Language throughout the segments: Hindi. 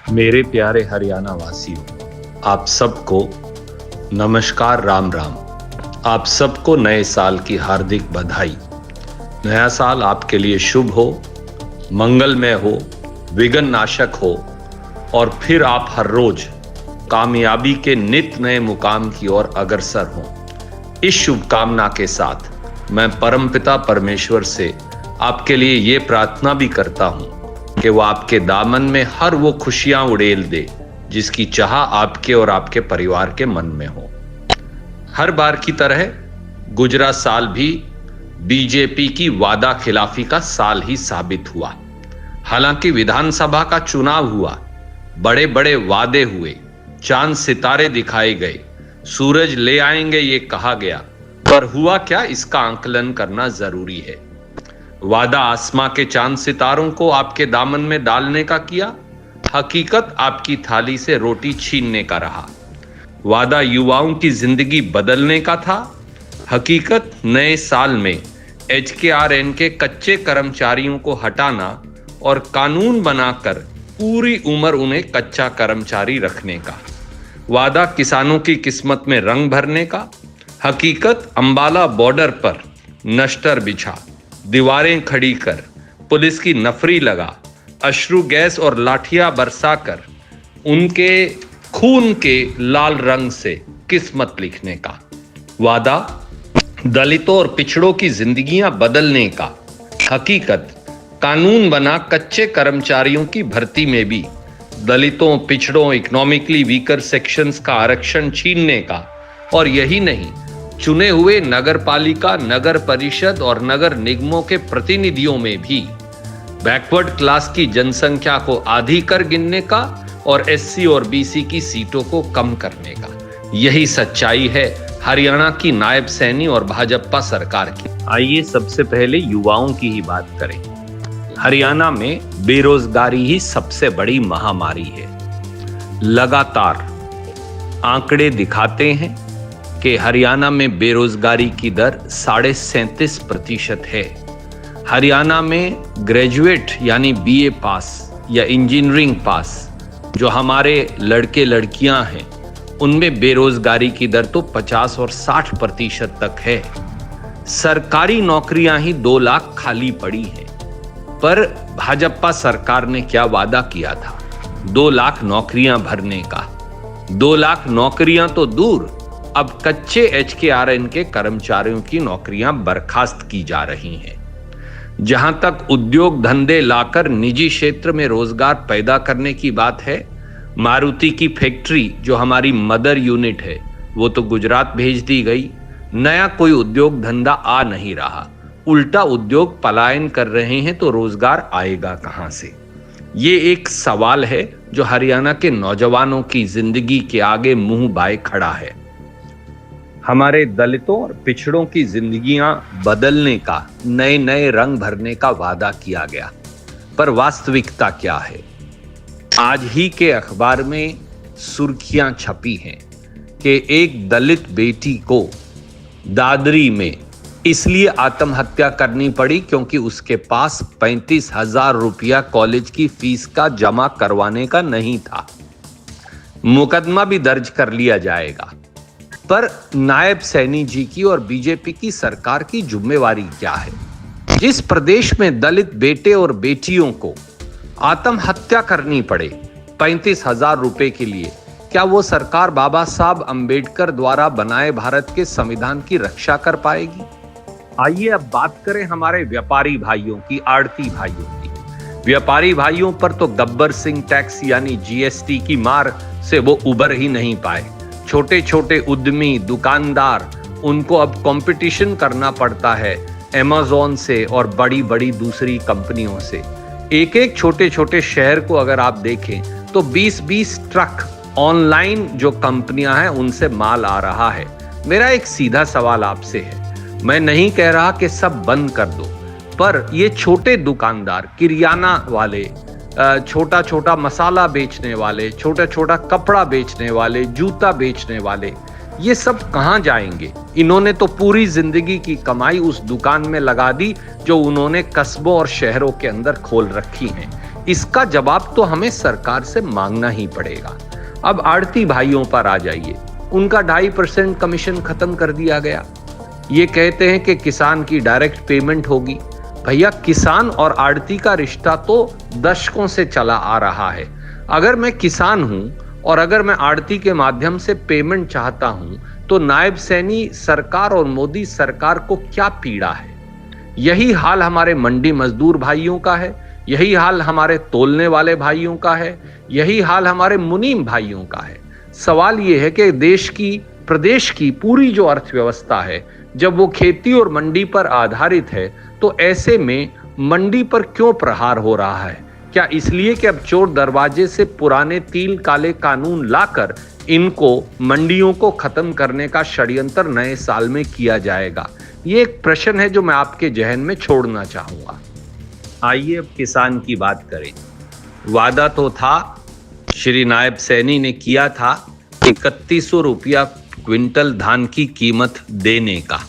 मेरे प्यारे हरियाणा वासियों, आप सबको नमस्कार, राम राम। आप सबको नए साल की हार्दिक बधाई। नया साल आपके लिए शुभ हो, मंगलमय हो, विघ्न नाशक हो और फिर आप हर रोज कामयाबी के नित नए मुकाम की ओर अग्रसर हो। इस शुभकामना के साथ मैं परमपिता परमेश्वर से आपके लिए ये प्रार्थना भी करता हूं कि वो आपके दामन में हर वो खुशियां उड़ेल दे जिसकी चाह आपके और आपके परिवार के मन में हो। हर बार की तरह गुजरा साल भी बीजेपी की वादा खिलाफी का साल ही साबित हुआ। हालांकि विधानसभा का चुनाव हुआ, बड़े बड़े वादे हुए, चांद सितारे दिखाए गए, सूरज ले आएंगे ये कहा गया, पर हुआ क्या इसका आंकलन करना जरूरी है। वादा आसमां के चांद सितारों को आपके दामन में डालने का किया, हकीकत आपकी थाली से रोटी छीनने का रहा। वादा युवाओं की जिंदगी बदलने का था, हकीकत नए साल में HKRN के कच्चे कर्मचारियों को हटाना और कानून बनाकर पूरी उम्र उन्हें कच्चा कर्मचारी रखने का। वादा किसानों की किस्मत में रंग भरने का, हकीकत अंबाला बॉर्डर पर नश्तर बिछा, दीवारें खड़ी कर, पुलिस की नफरी लगा, अश्रु गैस और लाठियां बरसाकर उनके खून के लाल रंग से किस्मत लिखने का। वादा दलितों और पिछड़ों की जिंदगियां बदलने का, हकीकत कानून बना कच्चे कर्मचारियों की भर्ती में भी दलितों, पिछड़ों, इकोनॉमिकली वीकर सेक्शंस का आरक्षण छीनने का। और यही नहीं, चुने हुए नगर पालिका, नगर परिषद और नगर निगमों के प्रतिनिधियों में भी बैकवर्ड क्लास की जनसंख्या को आधी कर गिनने का और SC और BC की सीटों को कम करने का। यही सच्चाई है हरियाणा की नायब सैनी और भाजपा सरकार की। आइए सबसे पहले युवाओं की ही बात करें। हरियाणा में बेरोजगारी ही सबसे बड़ी महामारी है। लगातार आंकड़े दिखाते हैं कि हरियाणा में बेरोजगारी की दर 37.5% है। हरियाणा में ग्रेजुएट यानी BA पास या इंजीनियरिंग पास जो हमारे लड़के लड़कियां हैं, उनमें बेरोजगारी की दर तो 50 और 60% तक है। सरकारी नौकरियां ही 2 लाख खाली पड़ी हैं। पर भाजपा सरकार ने क्या वादा किया था? 2 लाख नौकरियां भरने का। 2 लाख नौकरियां तो दूर, अब कच्चे HKRN के कर्मचारियों की नौकरियां बर्खास्त की जा रही हैं। जहां तक उद्योग धंधे लाकर निजी क्षेत्र में रोजगार पैदा करने की बात है, मारुति की फैक्ट्री जो हमारी मदर यूनिट है वो तो गुजरात भेज दी गई। नया कोई उद्योग धंधा आ नहीं रहा, उल्टा उद्योग पलायन कर रहे हैं, तो रोजगार आएगा कहां से? ये एक सवाल है जो हरियाणा के नौजवानों की जिंदगी के आगे मुंह बाए खड़ा है। हमारे दलितों और पिछड़ों की जिंदगियां बदलने का, नए नए रंग भरने का वादा किया गया, पर वास्तविकता क्या है? आज ही के अखबार में सुर्खियां छपी हैं कि एक दलित बेटी को दादरी में इसलिए आत्महत्या करनी पड़ी क्योंकि उसके पास 35,000 रुपया कॉलेज की फीस का जमा करवाने का नहीं था। मुकदमा भी दर्ज कर लिया जाएगा। पर नायब सैनी जी की और बीजेपी की सरकार की जिम्मेवारी क्या है? जिस प्रदेश में दलित बेटे और बेटियों को आत्महत्या करनी पड़े 35,000 रुपए के लिए, क्या वो सरकार बाबा साहब अंबेडकर द्वारा बनाए भारत के संविधान की रक्षा कर पाएगी? आइए अब बात करें हमारे व्यापारी भाइयों की, आड़ती भाइयों की। व्यापारी भाइयों पर तो गब्बर सिंह टैक्स यानी GST की मार से वो उबर ही नहीं पाए। छोटे छोटे उद्यमी, दुकानदार, उनको अब कंपटीशन करना पड़ता है Amazon से और बड़ी बड़ी दूसरी कंपनियों से। एक एक छोटे छोटे शहर को अगर आप देखें तो 20-20 ट्रक ऑनलाइन जो कंपनियां हैं उनसे माल आ रहा है। मेरा एक सीधा सवाल आपसे है, मैं नहीं कह रहा कि सब बंद कर दो, पर ये छोटे दुकानदार, किरियाना वाले, छोटा छोटा मसाला बेचने वाले, छोटा छोटा कपड़ा बेचने वाले, जूता बेचने वाले, ये सब कहां जाएंगे? इन्होंने तो पूरी जिंदगी की कमाई उस दुकान में लगा दी जो उन्होंने कस्बों और शहरों के अंदर खोल रखी हैं। इसका जवाब तो हमें सरकार से मांगना ही पड़ेगा। अब आड़ती भाइयों पर आ जाइए, उनका 2.5% कमीशन खत्म कर दिया गया। ये कहते हैं कि किसान की डायरेक्ट पेमेंट होगी। भैया, किसान और आड़ती का रिश्ता तो दशकों से चला आ रहा है। अगर मैं किसान हूं और अगर मैं आड़ती के माध्यम से पेमेंट चाहता हूं तो नायब सैनी सरकार और मोदी सरकार को क्या पीड़ा है? यही हाल हमारे मंडी मजदूर भाइयों का है, यही हाल हमारे तोलने वाले भाइयों का है, यही हाल हमारे मुनीम भाइयों का है। सवाल यह है कि देश की, प्रदेश की पूरी जो अर्थव्यवस्था है, जब वो खेती और मंडी पर आधारित है, तो ऐसे में मंडी पर क्यों प्रहार हो रहा है? क्या इसलिए कि अब चोर दरवाजे से पुराने 3 काले कानून लाकर इनको, मंडियों को खत्म करने का षड्यंत्र नए साल में किया जाएगा? ये एक प्रश्न है जो मैं आपके जहन में छोड़ना चाहूंगा। आइए अब किसान की बात करें। वादा तो था, श्री नायब सैनी ने किया था 3100 रुपया क्विंटल धान की कीमत देने का।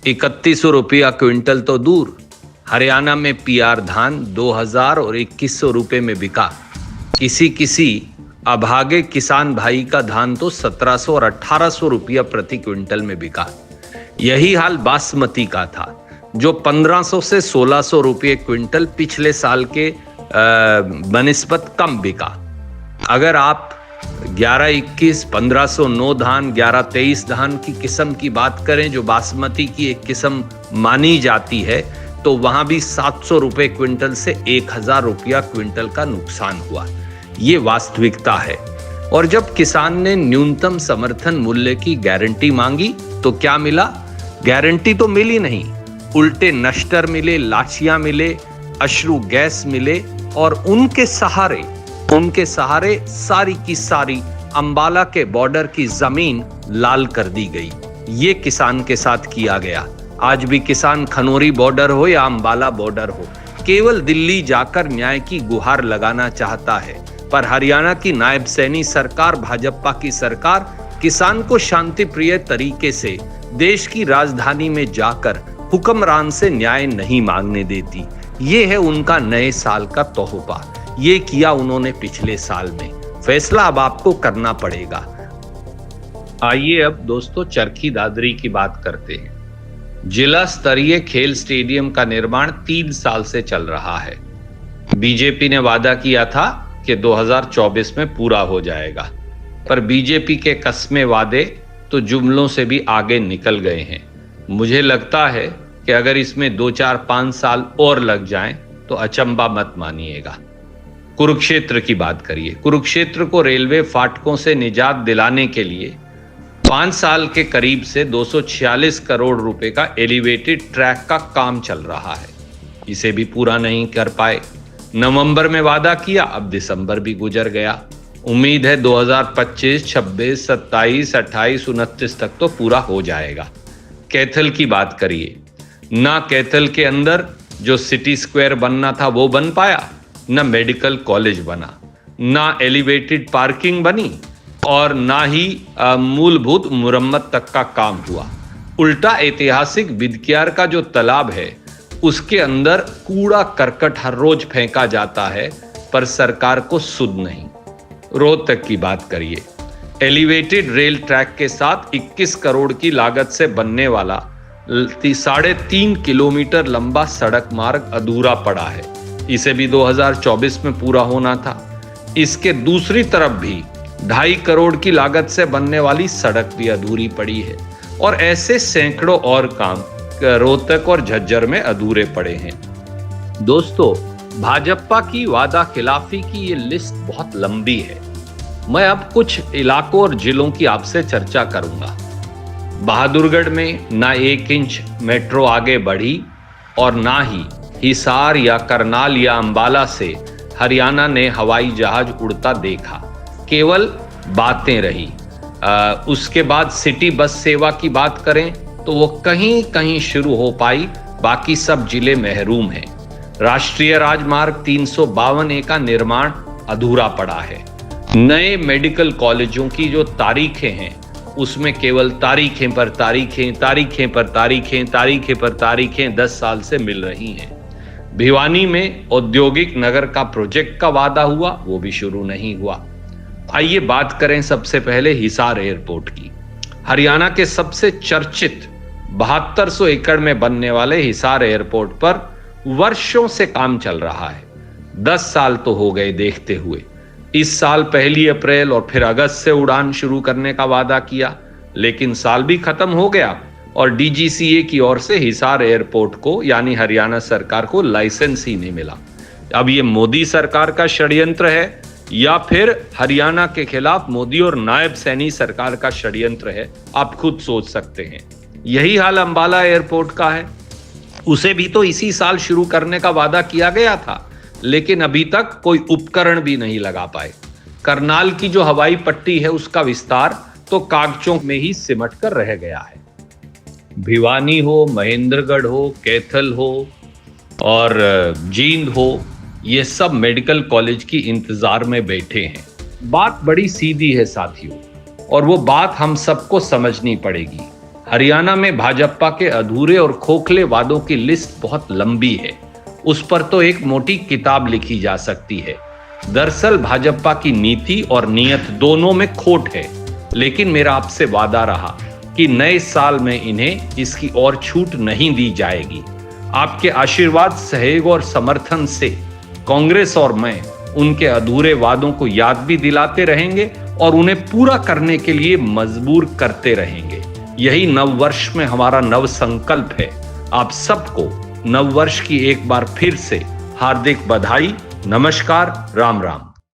3100 रुपया क्विंटल तो दूर, हरियाणा में पीआर धान 2000 और 2100 रुपये में बिका। किसी अभागे किसान भाई का धान तो 1700 और 1800 रुपया प्रति क्विंटल में बिका। यही हाल बासमती का था, जो 1500 से 1600 रुपये क्विंटल पिछले साल के बनिस्बत कम बिका। अगर आप 11-21, 1509 धान, 11-23 धान की किस्म की बात करें, जो बासमती की एक किस्म मानी जाती है, तो वहां भी 700 रुपये क्विंटल से 1000 रुपया क्विंटल का नुकसान हुआ। ये वास्तविकता है। और जब किसान ने न्यूनतम समर्थन मूल्य की गारंटी मांगी तो क्या मिला? गारंटी तो मिली नहीं, उल्टे नश्तर मिले, लाठियां मिले, अश्रु गैस मिले और उनके सहारे सारी की सारी अंबाला के बॉर्डर की जमीन लाल कर दी गई। ये किसान के साथ किया गया। आज भी किसान खनौरी बॉर्डर हो या अंबाला बॉर्डर हो, केवल दिल्ली जाकर न्याय की गुहार लगाना चाहता है। पर हरियाणा की नायब सैनी सरकार, भाजपा की सरकार, किसान को शांति प्रिय तरीके से देश की राजधानी में जाकर हुक्मरान से न्याय नहीं मांगने देती। ये है उनका नए साल का तोहफा। ये किया उन्होंने पिछले साल में। फैसला अब आपको करना पड़ेगा। आइए अब दोस्तों चरखी दादरी की बात करते हैं। जिला स्तरीय खेल स्टेडियम का निर्माण 3 साल से चल रहा है। बीजेपी ने वादा किया था कि 2024 में पूरा हो जाएगा, पर बीजेपी के कस्मे वादे तो जुमलों से भी आगे निकल गए हैं। मुझे लगता है कि अगर इसमें 2, 4, 5 साल और लग जाएं तो अचंबा मत मानिएगा। कुरुक्षेत्र की बात करिए। कुरुक्षेत्र को रेलवे फाटकों से निजात दिलाने के लिए 5 साल के करीब से 246 करोड़ रुपए का एलिवेटेड ट्रैक का काम चल रहा है। इसे भी पूरा नहीं कर पाए। नवंबर में वादा किया, अब दिसंबर भी गुजर गया। उम्मीद है 2025, 26, 27, 28, 29 तक तो पूरा हो जाएगा। कैथल की बात करिए। ना कैथल के अंदर जो सिटी स्क्वायर बनना था वो बन पाया, ना मेडिकल कॉलेज बना, ना एलिवेटेड पार्किंग बनी और ना ही मूलभूत मुरम्मत तक का काम हुआ। उल्टा ऐतिहासिक बिदकियार का जो तालाब है उसके अंदर कूड़ा करकट हर रोज फेंका जाता है, पर सरकार को सुध नहीं। रोहतक की बात करिए। एलिवेटेड रेल ट्रैक के साथ 21 करोड़ की लागत से बनने वाला 3.5 किलोमीटर लंबा सड़क मार्ग अधूरा पड़ा है। इसे भी 2024 में पूरा होना था। इसके दूसरी तरफ भी 2.5 करोड़ की लागत से बनने वाली सड़क भी अधूरी पड़ी है और ऐसे सैकड़ों और काम रोहतक और झज्जर में अधूरे पड़े हैं। दोस्तों, भाजपा की वादा खिलाफी की ये लिस्ट बहुत लंबी है। मैं अब कुछ इलाकों और जिलों की आपसे चर्चा करूंगा। बहादुरगढ़ में ना 1 इंच मेट्रो आगे बढ़ी और ना ही हिसार या करनाल या अंबाला से हरियाणा ने हवाई जहाज उड़ता देखा, केवल बातें रही। उसके बाद सिटी बस सेवा की बात करें तो वो कहीं कहीं शुरू हो पाई, बाकी सब जिले महरूम हैं। राष्ट्रीय राजमार्ग 352A का निर्माण अधूरा पड़ा है। नए मेडिकल कॉलेजों की जो तारीखें हैं उसमें केवल तारीखें पर तारीखें 10 साल से मिल रही हैं। भिवानी में औद्योगिक नगर का प्रोजेक्ट का वादा हुआ, वो भी शुरू नहीं हुआ। आइए बात करें सबसे पहले हिसार एयरपोर्ट की। हरियाणा के सबसे चर्चित 7200 एकड़ में बनने वाले हिसार एयरपोर्ट पर वर्षों से काम चल रहा है। 10 साल तो हो गए देखते हुए। इस साल 1 अप्रैल और फिर अगस्त से उड़ान शुरू करने का वादा किया, लेकिन साल भी खत्म हो गया और डीजीसीए की ओर से हिसार एयरपोर्ट को यानी हरियाणा सरकार को लाइसेंस ही नहीं मिला। अब ये मोदी सरकार का षड्यंत्र है या फिर हरियाणा के खिलाफ मोदी और नायब सैनी सरकार का षड्यंत्र है, आप खुद सोच सकते हैं। यही हाल अंबाला एयरपोर्ट का है। उसे भी तो इसी साल शुरू करने का वादा किया गया था, लेकिन अभी तक कोई उपकरण भी नहीं लगा पाए। करनाल की जो हवाई पट्टी है उसका विस्तार तो कागजों में ही सिमट कर रह गया है। भिवानी हो, महेंद्रगढ़ हो, कैथल हो और जींद हो, ये सब मेडिकल कॉलेज की इंतजार में बैठे हैं। बात बड़ी सीधी है साथियों, और वो बात हम सबको समझनी पड़ेगी। हरियाणा में भाजपा के अधूरे और खोखले वादों की लिस्ट बहुत लंबी है। उस पर तो एक मोटी किताब लिखी जा सकती है। दरअसल भाजपा की नीति और नीयत दोनों में खोट है, लेकिन मेरा आपसे वादा रहा कि नए साल में इन्हें इसकी और छूट नहीं दी जाएगी। आपके आशीर्वाद, सहयोग और समर्थन से कांग्रेस और मैं उनके अधूरे वादों को याद भी दिलाते रहेंगे और उन्हें पूरा करने के लिए मजबूर करते रहेंगे। यही नववर्ष में हमारा नव संकल्प है। आप सबको नववर्ष की एक बार फिर से हार्दिक बधाई। नमस्कार, राम राम।